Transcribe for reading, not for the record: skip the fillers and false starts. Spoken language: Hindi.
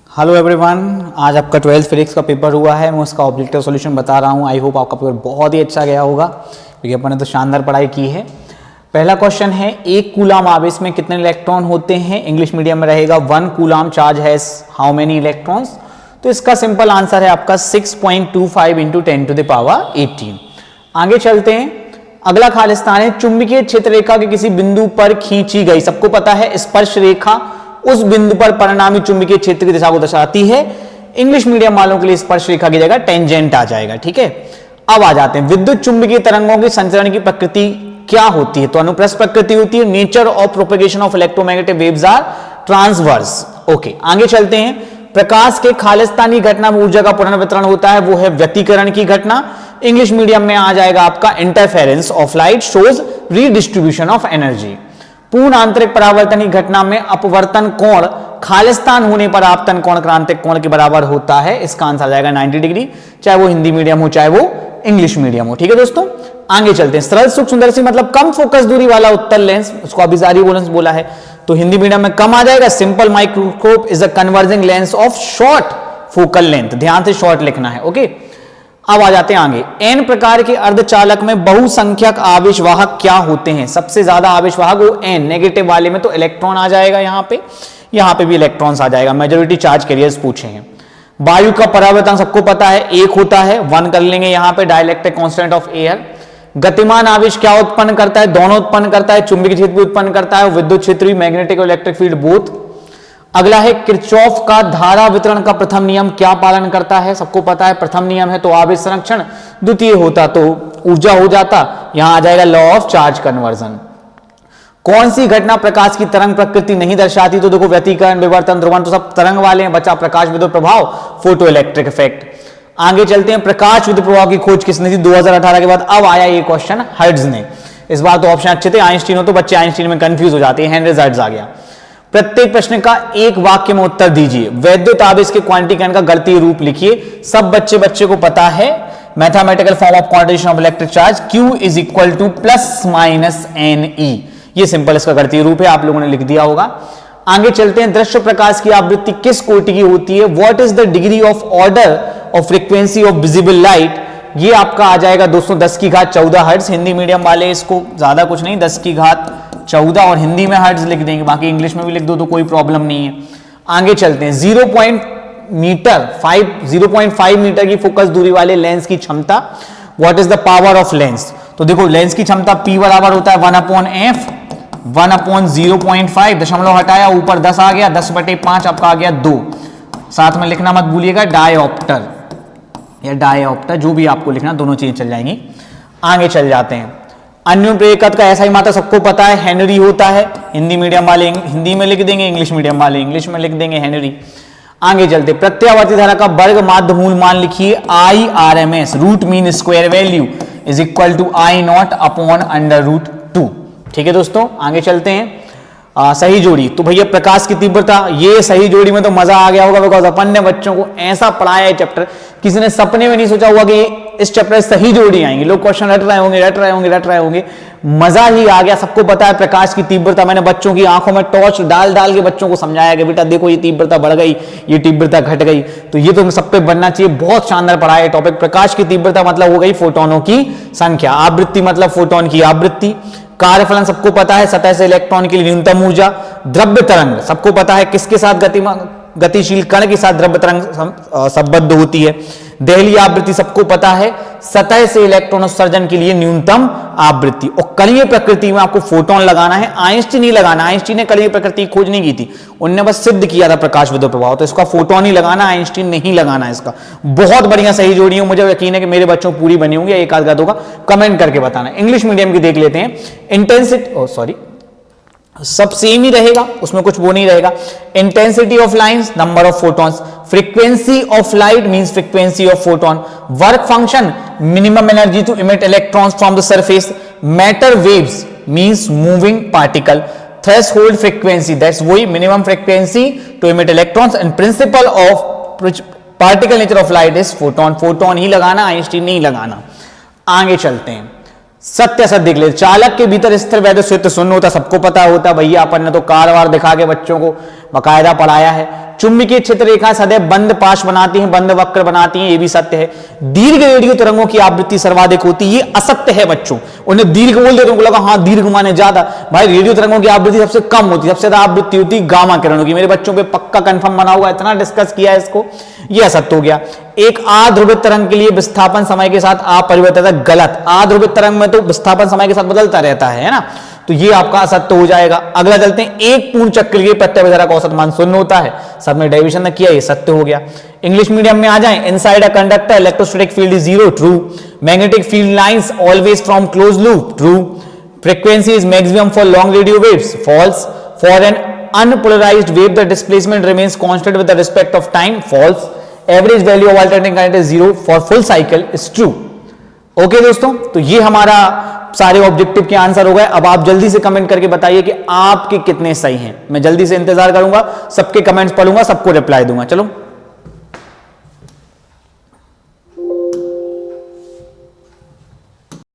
हेलो एवरीवन, आज आपका 12th फिजिक्स का पेपर हुआ है। मैं उसका ऑब्जेक्टिव सॉल्यूशन बता रहा हूँ। आई होप आपका पेपर बहुत ही अच्छा गया होगा क्योंकि अपन ने तो शानदार पढ़ाई की है। पहला क्वेश्चन है, एक कूलाम आवेश में कितने इलेक्ट्रॉन होते हैं? इंग्लिश मीडियम में रहेगा 1 coulomb charge has how many electrons. तो इसका सिंपल आंसर है आपका 6.25 इंटू 10 टू द पावर 18। आगे चलते हैं। अगला खालिस्तान है, चुंबकीय क्षेत्र रेखा के किसी बिंदु पर खींची गई, सबको पता है स्पर्श रेखा उस बिंदु पर परिणामी चुंबकीय क्षेत्र की दिशा को दर्शाती है। इंग्लिश मीडियम वालों के लिए स्पर्श रेखा की जगह टेंजेंट आ जाएगा। ठीक है, अब आ जाते हैं विद्युत चुंबकीय तरंगों के संचरण की प्रकृति क्या होती है? तो अनुप्रस्थ प्रकृति होती है। Nature of propagation of electromagnetic waves are transverse. Okay, आगे चलते हैं। प्रकाश के खालिस्तानी घटना में ऊर्जा का पुनर्वितरण होता है, वो है व्यतिकरण की घटना। इंग्लिश मीडियम में आ जाएगा आपका interference of light shows redistribution of energy. पूर्ण आंतरिक परावर्तन की घटना में अपवर्तन कोण खालिस्तान होने पर आपतन कोण क्रांतिक कोण के बराबर होता है। इसका आंसर आ जाएगा 90 डिग्री, चाहे वो हिंदी मीडियम हो चाहे वो इंग्लिश मीडियम हो। ठीक है दोस्तों, आगे चलते हैं। सरल सूक्ष्म सुंदर मतलब कम फोकस दूरी वाला उत्तल लेंस, उसको अभिसारी लेंस बोला है, तो हिंदी मीडियम में कम आ जाएगा। Simple microscope is a converging lens of short focal length. ध्यान से शॉर्ट लिखना है। ओके, अब आ जाते हैं आगे। एन प्रकार के अर्धचालक में बहुसंख्यक आवेशवाहक क्या होते हैं? सबसे ज्यादा आवेशवाहक वो एन, नेगेटिव वाले में तो इलेक्ट्रॉन आ जाएगा। यहां पे भी इलेक्ट्रॉन्स आ जाएगा। मेजॉरिटी चार्ज कैरियर्स पूछे हैं। वायु का परावर्तन सबको पता है, एक होता है, 1 कर लेंगे यहां पे। Dielectric constant of air. गतिमान आवेश क्या उत्पन्न करता है? दोनों उत्पन्न करता है, चुंबकीय क्षेत्र भी उत्पन्न करता है, विद्युत क्षेत्र भी, मैग्नेटिक और इलेक्ट्रिक फील्ड बोथ। अगला है, किरचॉफ का धारा वितरण का प्रथम नियम क्या पालन करता है? सबको पता है, प्रथम नियम है तो आवेश संरक्षण, द्वितीय होता तो ऊर्जा हो जाता। यहां आ जाएगा लॉ ऑफ चार्ज कन्वर्जन। कौन सी घटना प्रकाश की तरंग प्रकृति नहीं दर्शाती? तो देखो व्यतिकरण, विवर्तन, ध्रुवण तो सब तरंग वाले हैं। बचा प्रकाश विद्युत प्रभाव, फोटो इलेक्ट्रिक इफेक्ट। आगे चलते हैं। प्रकाश विद्युत प्रभाव की खोज किसने थी 2018 के बाद? अब आया ये क्वेश्चन हर्ट्ज ने। इस बार तो ऑप्शन अच्छे थे। आइंस्टीन हो तो बच्चे आइंस्टीन में कंफ्यूज हो जाते हैं, हेनरी हर्ट्ज आ गया। प्रत्येक प्रश्न का एक वाक्य में उत्तर दीजिए। वैद्युत आवेश के क्वांटिकरण का गणितीय रूप लिखिए। सब बच्चे को पता है, mathematical form of quantitation of electric charge Q is equal two plus minus NE। ये सिंपल इसका गणितीय रूप है, आप लोगों ने लिख दिया होगा। आगे चलते हैं। दृश्य प्रकाश की आवृत्ति किस कोटि की होती है? What is the degree of order of frequency of visible light? ये आपका आ जाएगा दोस्तों 10 की घात 14 हर्ट्ज। हिंदी मीडियम वाले इसको ज्यादा कुछ नहीं, 10 की घात 14 और हिंदी में हर्ट्ज लिख देंगे, बाकी इंग्लिश में भी लिख दो तो कोई प्रॉब्लम नहीं है। आगे चलते हैं। 0.5 मीटर की फोकस दूरी वाले लेंस की क्षमता। What is the power of lens? तो देखो लेंस की क्षमता P बराबर होता है 1/f 1/0.5, दशमलव हटाया ऊपर 10 आ गया, 10/5 आपका आ गया 2। साथ में लिखना मत भूलिएगा डायोप्टर या डायोप्टर, जो भी आपको लिखना, दोनों चीजें चल जाएंगी। आगे चल जाते हैं। अन्युप्रेरकत्व का ऐसा ही मात्रा सबको पता है, हेनरी होता है। हिंदी मीडियम वाले हिंदी में लिख देंगे, इंग्लिश मीडियम वाले इंग्लिश में लिख देंगे हेनरी। आगे चलते। प्रत्यावर्ती धारा का वर्ग माध्य मूल मान लिखिए। IRMS root mean square value is equal to I0 upon √2। ठीक है दोस्तों, आगे चलते हैं। सही जोड़ी, तो भैया प्रकाश की तीव्रता, ये सही जोड़ी में तो मजा आ गया होगा बिकॉज अपन ने बच्चों को ऐसा पढ़ाया है चैप्टर, किसी ने सपने में नहीं सोचा हुआ कि इस चैप्टर सही जोड़ी आएंगे। लोग क्वेश्चन रट रहे होंगे, मजा ही आ गया। सबको पता है प्रकाश की तीव्रता, मैंने बच्चों की आंखों में टॉर्च डाल के बच्चों को समझाया कि बेटा देखो ये तीव्रता बढ़ गई, ये तीव्रता घट गई, तो ये तो सब पे बनना चाहिए। बहुत शानदार पढ़ाया है टॉपिक। प्रकाश की तीव्रता मतलब हो गई फोटोनों की संख्या, आवृत्ति मतलब फोटोन की आवृत्ति, कार्यफलन सबको पता है, सतह से इलेक्ट्रॉन के लिए न्यूनतम ऊर्जा, द्रव्य तरंग सबको पता है किसके साथ गतिशील कण के साथ द्रव्य तरंग संबद्ध होती है, दहलीय आवृत्ति सबको पता है, सतह से इलेक्ट्रॉन उत्सर्जन के लिए न्यूनतम आवृत्ति। और कणीय प्रकृति में आपको फोटोन लगाना है, आइंस्टीन नहीं लगाना। आइंस्टीन ने कणीय प्रकृति की खोज नहीं की थी, उनने बस सिद्ध किया था प्रकाश विद्युत प्रभाव, तो इसका फोटोन ही लगाना, आइंस्टीन नहीं लगाना इसका। बहुत बढ़िया सही जोड़ी हो, मुझे यकीन है कि मेरे बच्चों पूरी बनी होंगी, एक आध गलत होगा कमेंट करके बताना। इंग्लिश मीडियम की देख लेते हैं। इंटेंसिटी सब सेम ही रहेगा, उसमें कुछ वो नहीं रहेगा। Intensity of lines, number of photons, frequency of light means frequency of photon, work function minimum energy to emit electrons from the surface, matter waves means moving particle, threshold frequency that's वही minimum frequency to emit electrons, and principle of particle nature of light is photon. Photon ही लगाना, आइंस्टीन नहीं लगाना। आगे चलते हैं। सत्य असत्य देख ले। चालक के भीतर स्थिर वैद्युत क्षेत्र शून्य होता, सबको पता होता भैया, अपन ने तो कार वार दिखा के बच्चों को बकायदा पढ़ाया है। चुंबकीय क्षेत्र रेखा सदैव बंद पाश बनाती हैं, बंद वक्र बनाती हैं, ये भी सत्य है। दीर्घ रेडियो तरंगों की आवृत्ति सर्वाधिक होती है, ये असत्य है बच्चों। उन्हें दीर्घ बोल देते उनको लगा हाँ दीर्घ माने ज्यादा, भाई रेडियो तरंगों की आवृत्ति सबसे कम होती है, सबसे ज्यादा आवृत्ति होती है गामा किरणों की। मेरे बच्चों पे पक्का कंफर्म बना हुआ, इतना डिस्कस किया है इसको, ये असत्य हो गया। एक आध्रुवित तरंग के लिए विस्थापन समय के साथ अपरिवर्तित है, गलत। आध्रुवित तरंग में तो विस्थापन समय के साथ बदलता रहता है ना, तो ये आपका असत्य हो जाएगा। अगला चलते हैं, एक पूर्ण चक्र के लिए प्रत्यय का औसत मान 0 होता है, सब में डेविएशन ने किया, ये सत्य हो गया। इंग्लिश मीडियम में आ जाएं, inside a conductor electrostatic field is 0, true. Magnetic field lines always from close loop, true. Frequency is maximum for long radio waves, false. For an unpolarised wave the displacement remains constant with the respect of time, false. Average value of alternating current is 0 for full cycle, is true. Okay दोस्तों, तो ये हमारा सारे ऑब्जेक्टिव के आंसर हो गए। अब आप जल्दी से कमेंट करके बताइए कि आपके कितने सही हैं। मैं जल्दी से इंतजार करूंगा, सबके कमेंट्स पढ़ूंगा, सबको रिप्लाई दूंगा। चलो